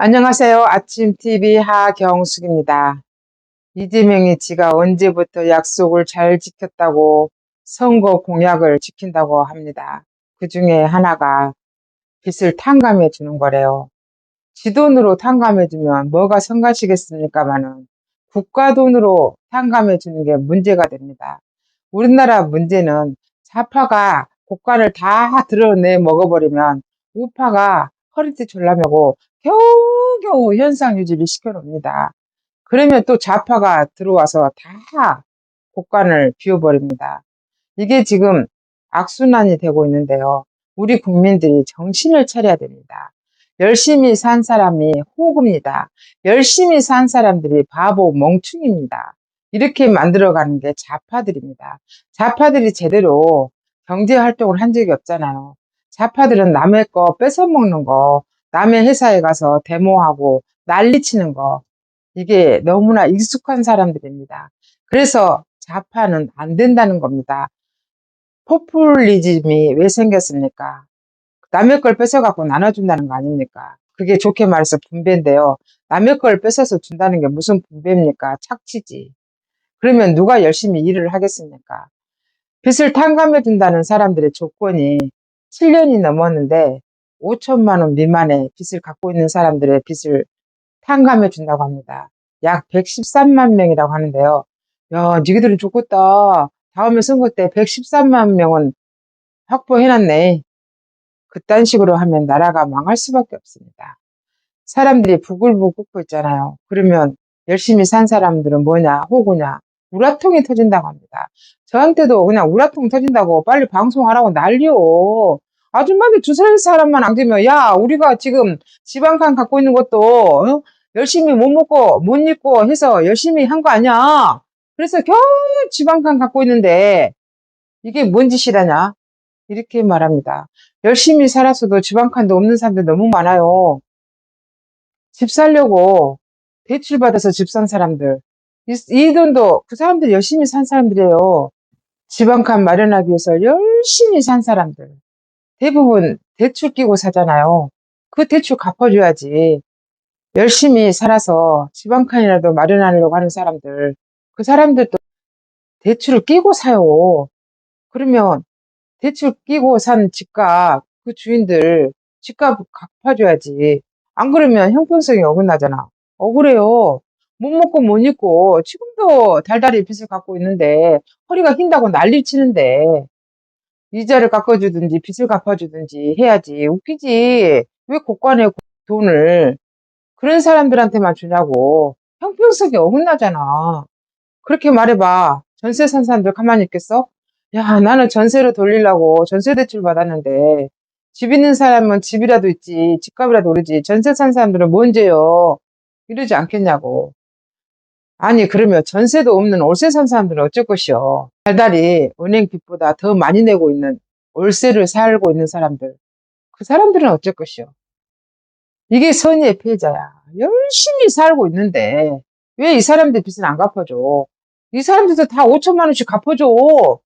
안녕하세요. 아침TV 하경숙입니다. 이재명이 지가 언제부터 약속을 잘 지켰다고 선거 공약을 지킨다고 합니다. 그 중에 하나가 빚을 탕감해 주는 거래요. 지 돈으로 탕감해 주면 뭐가 성가시겠습니까마는 국가 돈으로 탕감해 주는 게 문제가 됩니다. 우리나라 문제는 좌파가 국가를 다 드러내 먹어버리면 우파가 허리띠 졸라매고 겨우겨우 현상 유지를 시켜놓습니다. 그러면 또 좌파가 들어와서 다 국간을 비워버립니다. 이게 지금 악순환이 되고 있는데요. 우리 국민들이 정신을 차려야 됩니다. 열심히 산 사람이 호구입니다. 열심히 산 사람들이 바보 멍충입니다. 이렇게 만들어가는 게 좌파들입니다. 좌파들이 제대로 경제활동을 한 적이 없잖아요. 좌파들은 남의 거 뺏어먹는 거, 남의 회사에 가서 데모하고 난리치는 거, 이게 너무나 익숙한 사람들입니다. 그래서 좌파는 안 된다는 겁니다. 포퓰리즘이 왜 생겼습니까? 남의 걸 뺏어갖고 나눠준다는 거 아닙니까? 그게 좋게 말해서 분배인데요. 남의 걸 뺏어서 준다는 게 무슨 분배입니까? 착취지. 그러면 누가 열심히 일을 하겠습니까? 빚을 탕감해 준다는 사람들의 조건이 7년이 넘었는데 5천만 원 미만의 빚을 갖고 있는 사람들의 빚을 탕감해 준다고 합니다. 약 113만 명이라고 하는데요. 야, 니희들은 좋겠다. 다음에 선거 때 113만 명은 확보해놨네. 그딴 식으로 하면 나라가 망할 수밖에 없습니다. 사람들이 부글부글 끓고 있잖아요. 그러면 열심히 산 사람들은 뭐냐, 호구냐, 우라통이 터진다고 합니다. 저한테도 그냥 우라통 터진다고 빨리 방송하라고 난리요. 아줌마들 주사할 사람만 안 되면, 야, 우리가 지금 집 한 칸 갖고 있는 것도 열심히 못 먹고 못 입고 해서 열심히 한 거 아니야. 그래서 겨우 집 한 칸 갖고 있는데 이게 뭔 짓이라냐? 이렇게 말합니다. 열심히 살았어도 집 한 칸도 없는 사람들 너무 많아요. 집 살려고 대출 받아서 집 산 사람들. 이 돈도 그 사람들 열심히 산 사람들이에요. 집 한 칸 마련하기 위해서 열심히 산 사람들. 대부분 대출 끼고 사잖아요. 그 대출 갚아줘야지. 열심히 살아서 집 한 칸이라도 마련하려고 하는 사람들. 그 사람들도 대출을 끼고 사요. 그러면 대출 끼고 산 집값, 그 주인들 집값 갚아줘야지. 안 그러면 형평성이 어긋나잖아. 억울해요. 못 먹고 못 입고 지금도 달달이 빚을 갖고 있는데 허리가 휜다고 난리 치는데 이자를 깎아주든지 빚을 갚아주든지 해야지. 웃기지. 왜 국가내 돈을 그런 사람들한테만 주냐고. 형평성이 어긋나잖아. 그렇게 말해봐. 전세 산 사람들 가만히 있겠어? 야, 나는 전세로 돌리려고 전세 대출 받았는데, 집 있는 사람은 집이라도 있지, 집값이라도 오르지, 전세 산 사람들은 뭔죄요? 이러지 않겠냐고. 아니, 그러면 전세도 없는 월세 산 사람들은 어쩔 것이요? 달달이 은행 빚보다 더 많이 내고 있는 월세를 살고 있는 사람들, 그 사람들은 어쩔 것이요? 이게 선의의 피해자야. 열심히 살고 있는데, 왜 이 사람들 빚은 안 갚아줘? 이 사람들도 다 5천만 원씩 갚아줘.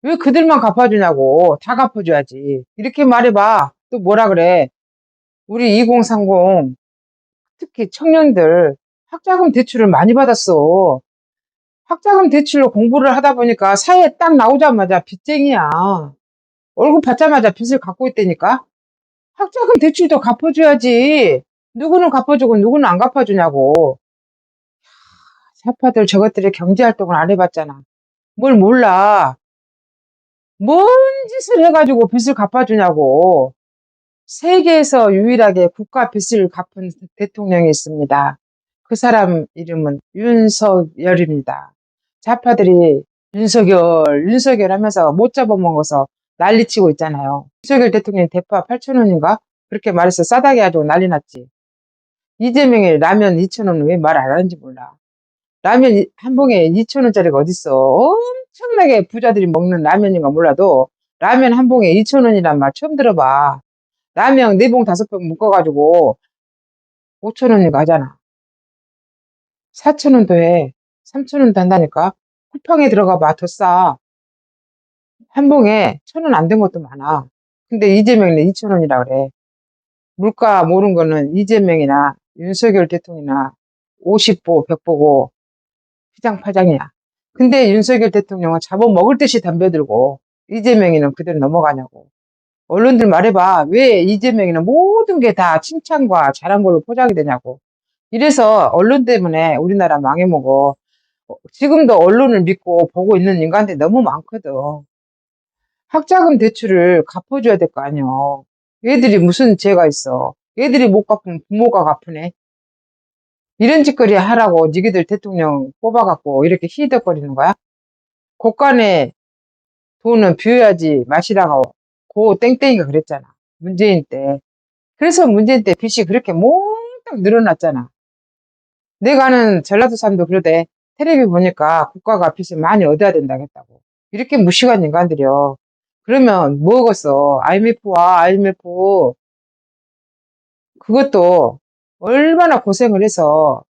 왜 그들만 갚아주냐고. 다 갚아줘야지. 이렇게 말해봐. 또 뭐라 그래. 우리 2030, 특히 청년들 학자금 대출을 많이 받았어. 학자금 대출로 공부를 하다 보니까 사회에 딱 나오자마자 빚쟁이야. 월급 받자마자 빚을 갖고 있다니까. 학자금 대출도 갚아줘야지. 누구는 갚아주고 누구는 안 갚아주냐고. 사파들 저것들이 경제활동을 안 해봤잖아. 뭘 몰라. 뭔 짓을 해가지고 빚을 갚아주냐고. 세계에서 유일하게 국가 빚을 갚은 대통령이 있습니다. 그 사람 이름은 윤석열입니다. 좌파들이 윤석열 하면서 못 잡아먹어서 난리치고 있잖아요. 윤석열 대통령 대파 8,000원인가? 그렇게 말해서 싸다게 가지고 난리 났지. 이재명이 라면 2,000원 왜 말 안 하는지 몰라. 라면 한 봉에 2,000원짜리가 어딨어. 엄청나게 부자들이 먹는 라면인가 몰라도 라면 한 봉에 2,000원이란 말 처음 들어봐. 라면 4봉 5봉 묶어가지고 5,000원인가 하잖아. 4,000원도 해. 3,000원도 한다니까. 쿠팡에 들어가 봐. 더 싸. 한 봉에 1,000원 안 된 것도 많아. 근데 이재명은 2,000원이라 그래. 물가 모르는 거는 이재명이나 윤석열 대통령이나 50보, 100보고 휘장파장이야. 근데 윤석열 대통령은 잡아먹을 듯이 덤벼들고 이재명이는 그대로 넘어가냐고. 언론들 말해봐. 왜 이재명이는 모든 게 다 칭찬과 잘한 걸로 포장이 되냐고. 이래서 언론 때문에 우리나라 망해먹어. 지금도 언론을 믿고 보고 있는 인간들이 너무 많거든. 학자금 대출을 갚아줘야 될 거 아니야. 얘들이 무슨 죄가 있어. 얘들이 못 갚으면 부모가 갚으네. 이런 짓거리 하라고 니기들 대통령 뽑아갖고 이렇게 히덕거리는 거야? 곳간에 돈은 비워야지 마시라고 고 땡땡이가 그랬잖아. 문재인 때. 그래서 문재인 때 빚이 그렇게 몽땅 늘어났잖아. 내가 아는 전라도 사람도 그러대. 텔레비 보니까 국가가 빚을 많이 얻어야 된다겠다고. 이렇게 무식한 인간들이요. 그러면 뭐겠어? IMF 그것도 얼마나 고생을 해서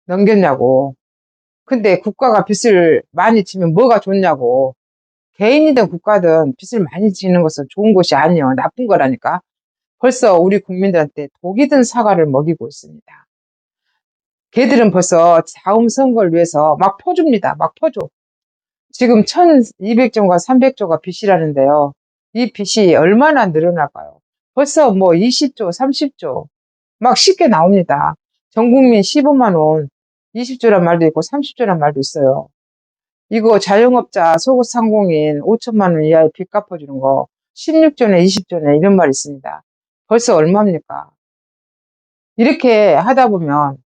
넘겼냐고. 근데 국가가 빚을 많이 지면 뭐가 좋냐고. 개인이든 국가든 빚을 많이 지는 것은 좋은 것이 아니요. 나쁜 거라니까. 벌써 우리 국민들한테 독이 든 사과를 먹이고 있습니다. 걔들은 벌써 다음 선거를 위해서 막 퍼줍니다. 막 퍼줘. 지금 1200조가 300조가 빚이라는데요. 이 빚이 얼마나 늘어날까요? 벌써 뭐 20조, 30조 막 쉽게 나옵니다. 전 국민 15만 원, 20조란 말도 있고 30조란 말도 있어요. 이거 자영업자 소상공인 5천만 원 이하의 빚 갚아주는 거 16조네 20조네 이런 말 있습니다. 벌써 얼마입니까? 이렇게 하다 보면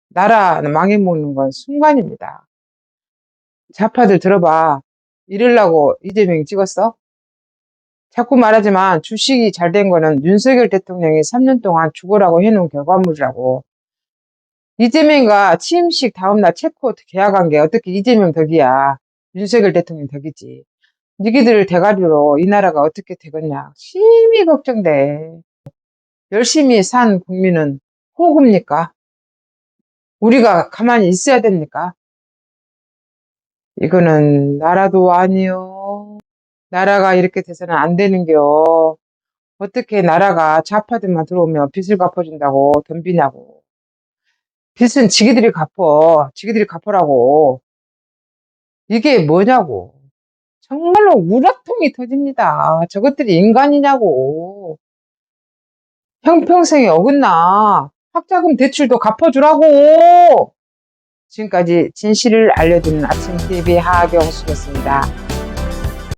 나라 망해먹는 건 순간입니다. 좌파들 들어봐. 이러려고 이재명이 찍었어? 자꾸 말하지만 주식이 잘 된 거는 윤석열 대통령이 3년 동안 죽으라고 해놓은 결과물이라고. 이재명과 취임식 다음날 체코트 계약한 게 어떻게 이재명 덕이야. 윤석열 대통령 덕이지. 니기들 대가리로 이 나라가 어떻게 되겠냐. 심히 걱정돼. 열심히 산 국민은 호구입니까? 우리가 가만히 있어야 됩니까? 이거는 나라도 아니요. 나라가 이렇게 돼서는 안 되는겨. 어떻게 나라가 좌파들만 들어오면 빚을 갚아준다고 덤비냐고. 빚은 지기들이 갚어. 지기들이 갚으라고. 이게 뭐냐고. 정말로 우라통이 터집니다. 저것들이 인간이냐고. 형평성에 어긋나. 학자금 대출도 갚아주라고. 지금까지 진실을 알려드리는 아침TV 하경수였습니다.